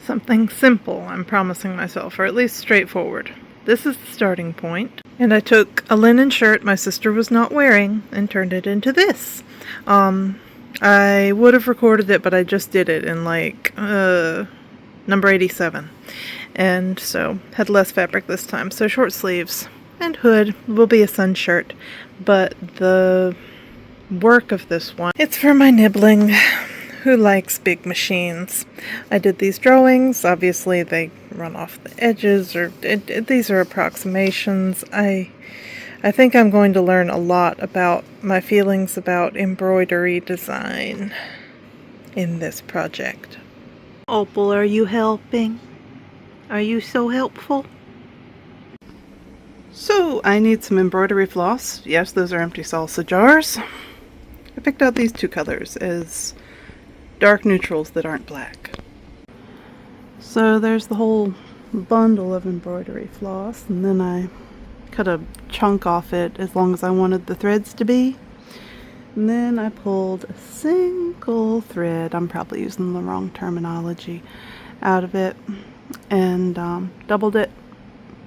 Something simple, I'm promising myself, or at least straightforward. This is the starting point. And I took a linen shirt my sister was not wearing and turned it into this. I would have recorded it, but I just did it in number 87. And so had less fabric this time. So short sleeves and hood will be a sun shirt. But the work of this one, it's for my nibbling. Who likes big machines? I did these drawings. Obviously they run off the edges, or these are approximations. I think I'm going to learn a lot about my feelings about embroidery design in this project. Opal, are you helping? Are you so helpful? So I need some embroidery floss. Yes, those are empty salsa jars. I picked out these two colors as dark neutrals that aren't black. So there's the whole bundle of embroidery floss, and then I cut a chunk off it as long as I wanted the threads to be. And then I pulled a single thread, I'm probably using the wrong terminology, out of it, and doubled it,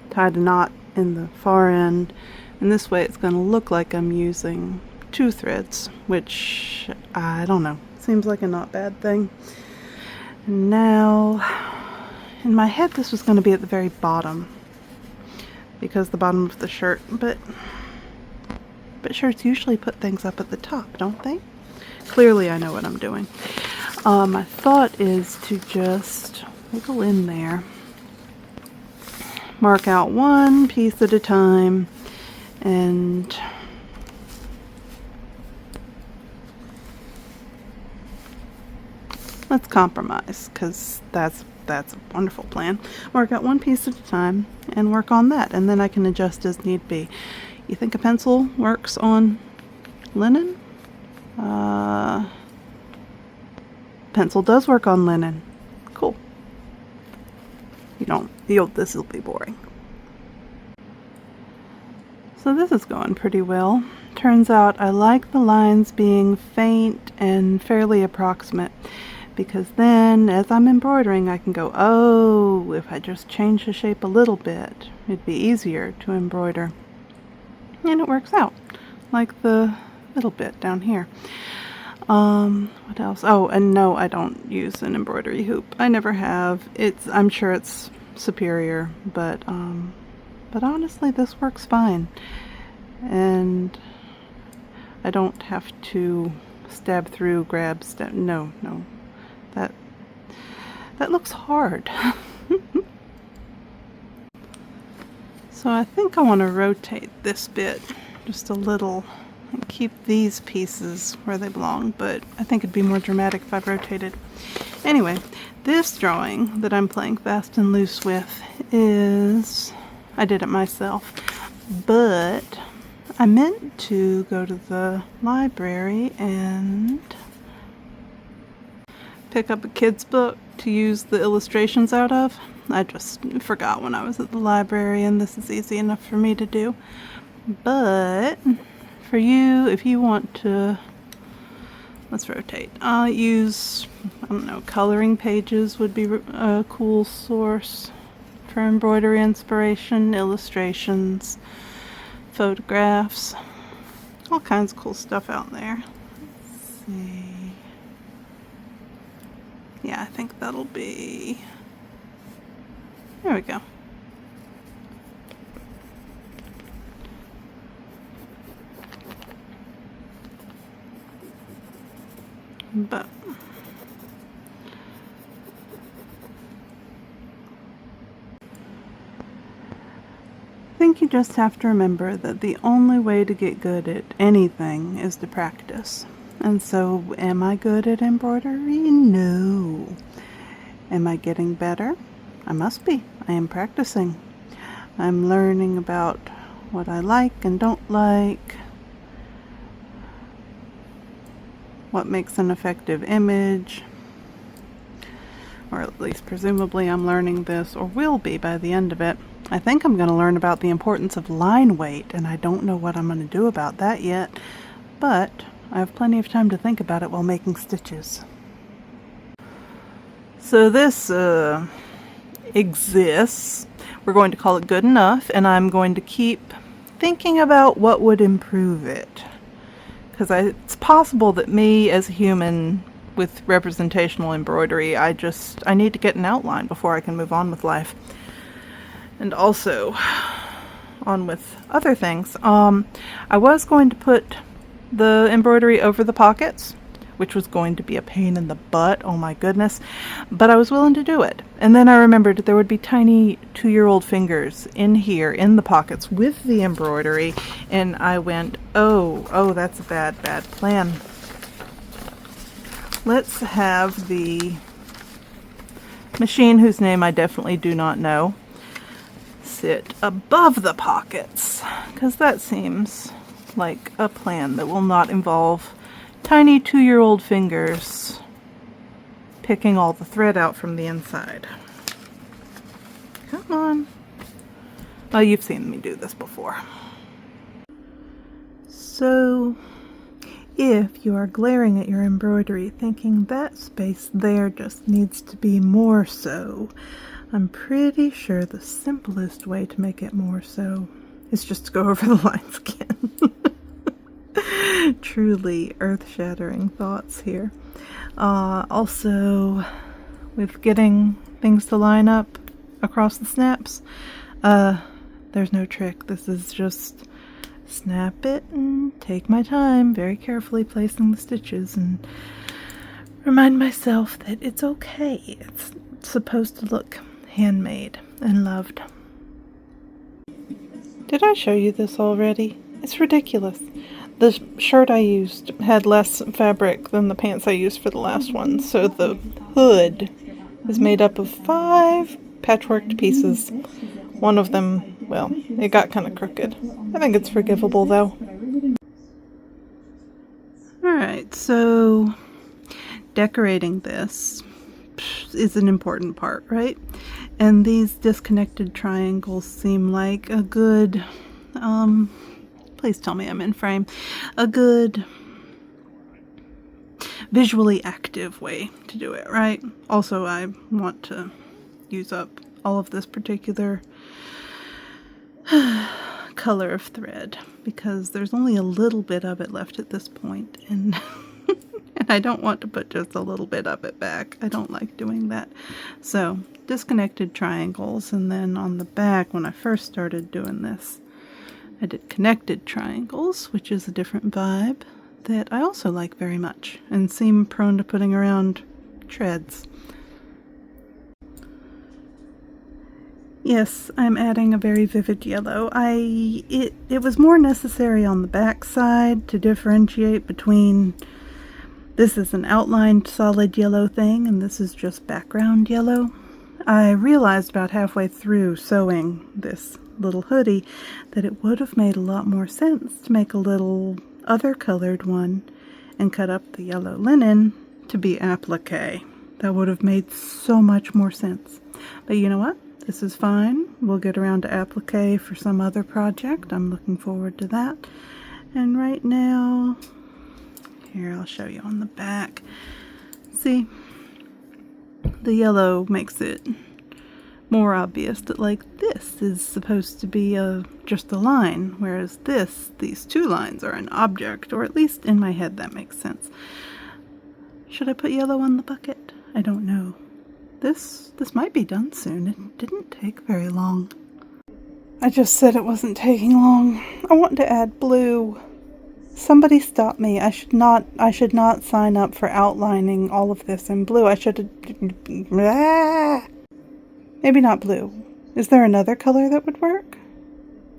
tied a knot in the far end, and this way it's going to look like I'm using two threads, which I don't know. Seems like a not bad thing. And now, in my head this was going to be at the very bottom, because the bottom of the shirt, but shirts usually put things up at the top, don't they? Clearly I know what I'm doing. My thought is to just wiggle in there, mark out one piece at a time, and let's compromise, because that's a wonderful plan. Work out one piece at a time and work on that, and then I can adjust as need be. You think a pencil works on linen? Pencil does work on linen. Cool. This will be boring. So this is going pretty well. Turns out I like the lines being faint and fairly approximate, because then as I'm embroidering I can go, oh, if I just change the shape a little bit, it'd be easier to embroider. And it works out, like the little bit down here. What else? Oh, and no, I don't use an embroidery hoop. I never have. I'm sure it's superior, but honestly this works fine. And I don't have to stab through, no. That looks hard. So I think I want to rotate this bit just a little and keep these pieces where they belong, but I think it'd be more dramatic if I rotated. Anyway, this drawing that I'm playing fast and loose with I did it myself, but I meant to go to the library and pick up a kid's book to use the illustrations out of. I just forgot when I was at the library, and this is easy enough for me to do. But for you, if you want to, let's rotate. I'll use, I don't know, coloring pages would be a cool source for embroidery inspiration, illustrations, photographs, all kinds of cool stuff out there. Let's see. Yeah, I think that'll be, there we go. But I think you just have to remember that the only way to get good at anything is to practice. And so, am I good at embroidery? No. Am I getting better? I must be. I am practicing. I'm learning about what I like and don't like, what makes an effective image, or at least presumably I'm learning this, or will be by the end of it. I think I'm going to learn about the importance of line weight, and I don't know what I'm going to do about that yet, but I have plenty of time to think about it while making stitches. So this exists. We're going to call it good enough, and I'm going to keep thinking about what would improve it. Because it's possible that me as a human with representational embroidery, I need to get an outline before I can move on with life. And also on with other things. I was going to put the embroidery over the pockets, which was going to be a pain in the butt, oh my goodness, but I was willing to do it. And then I remembered that there would be tiny 2-year-old fingers in here, in the pockets, with the embroidery, and I went, oh, that's a bad plan. Let's have the machine, whose name I definitely do not know, sit above the pockets, because that seems like a plan that will not involve tiny 2-year-old fingers picking all the thread out from the inside. Come on. Oh, you've seen me do this before. So, if you are glaring at your embroidery thinking that space there just needs to be more so, I'm pretty sure the simplest way to make it more so is just to go over the lines again. Truly earth-shattering thoughts here. Also, with getting things to line up across the snaps, there's no trick. This is just snap it and take my time, very carefully placing the stitches, and remind myself that it's okay. It's supposed to look handmade and loved. Did I show you this already? It's ridiculous. The shirt I used had less fabric than the pants I used for the last one, so the hood is made up of 5 patchworked pieces. One of them, well, it got kind of crooked. I think it's forgivable though. Alright, so decorating this is an important part, right? And these disconnected triangles seem like a good, please tell me I'm in frame, a good visually active way to do it, right? Also, I want to use up all of this particular color of thread because there's only a little bit of it left at this point, and and I don't want to put just a little bit of it back. I don't like doing that. So disconnected triangles, and then on the back, when I first started doing this, I did connected triangles, which is a different vibe that I also like very much and seem prone to putting around treads. Yes, I'm adding a very vivid yellow. It was more necessary on the back side to differentiate between this is an outlined solid yellow thing and this is just background yellow. I realized about halfway through sewing this little hoodie that it would have made a lot more sense to make a little other colored one and cut up the yellow linen to be applique. That would have made so much more sense. But you know what? This is fine. We'll get around to applique for some other project. I'm looking forward to that. And right now, here, I'll show you on the back. See, the yellow makes it more obvious that like this is supposed to be just a line, whereas these 2 lines are an object, or at least in my head that makes sense. Should I put yellow on the bucket? I don't know. This might be done soon. It didn't take very long. I just said it wasn't taking long. I want to add blue. Somebody stop me. I should not sign up for outlining all of this in blue. I should have... Maybe not blue. Is there another color that would work?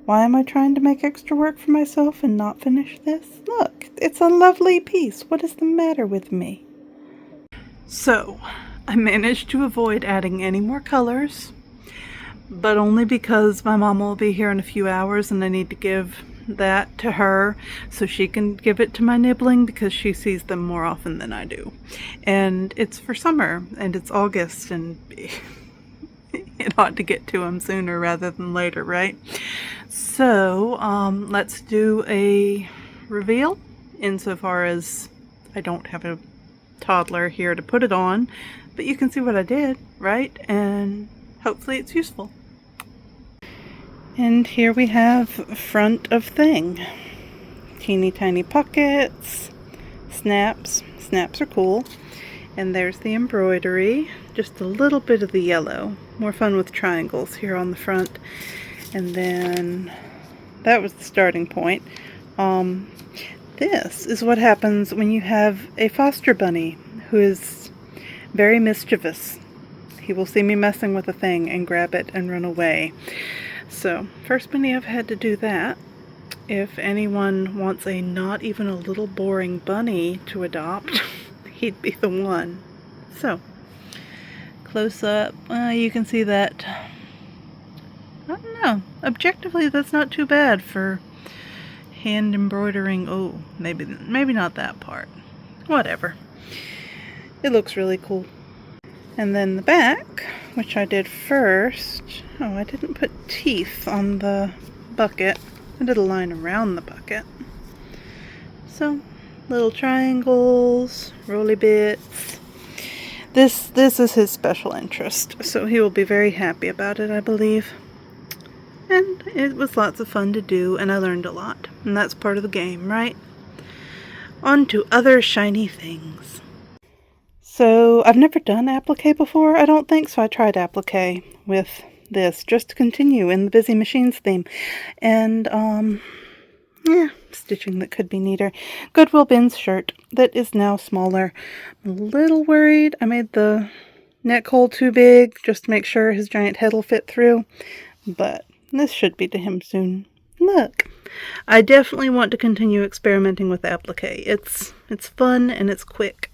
Why am I trying to make extra work for myself and not finish this? Look, it's a lovely piece. What is the matter with me? So, I managed to avoid adding any more colors, but only because my mom will be here in a few hours and I need to give that to her so she can give it to my nibbling because she sees them more often than I do. And it's for summer and it's August and it ought to get to them sooner rather than later, right? So let's do a reveal insofar as I don't have a toddler here to put it on. but you can see what I did, right? And hopefully it's useful. And here we have front of thing. Teeny tiny pockets, snaps. Snaps are cool. And there's the embroidery, just a little bit of the yellow. More fun with triangles here on the front. And then that was the starting point. This is what happens when you have a foster bunny who is very mischievous. He will see me messing with a thing and grab it and run away. So, first bunny I've had to do that. If anyone wants a not even a little boring bunny to adopt, he'd be the one. So, close up, you can see that, I don't know, objectively that's not too bad for hand embroidering. Oh, maybe not that part. Whatever. It looks really cool. And then the back, which I did first. Oh, I didn't put teeth on the bucket. I did a line around the bucket. So, little triangles, roly bits. This is his special interest, so he will be very happy about it, I believe. And it was lots of fun to do, and I learned a lot. And that's part of the game, right? On to other shiny things. So, I've never done applique before, I don't think, so I tried applique with this, just to continue in the Busy Machines theme. And, yeah, stitching that could be neater. Goodwill Bin's shirt that is now smaller. I'm a little worried. I made the neck hole too big just to make sure his giant head will fit through. But this should be to him soon. Look, I definitely want to continue experimenting with applique. It's fun and it's quick.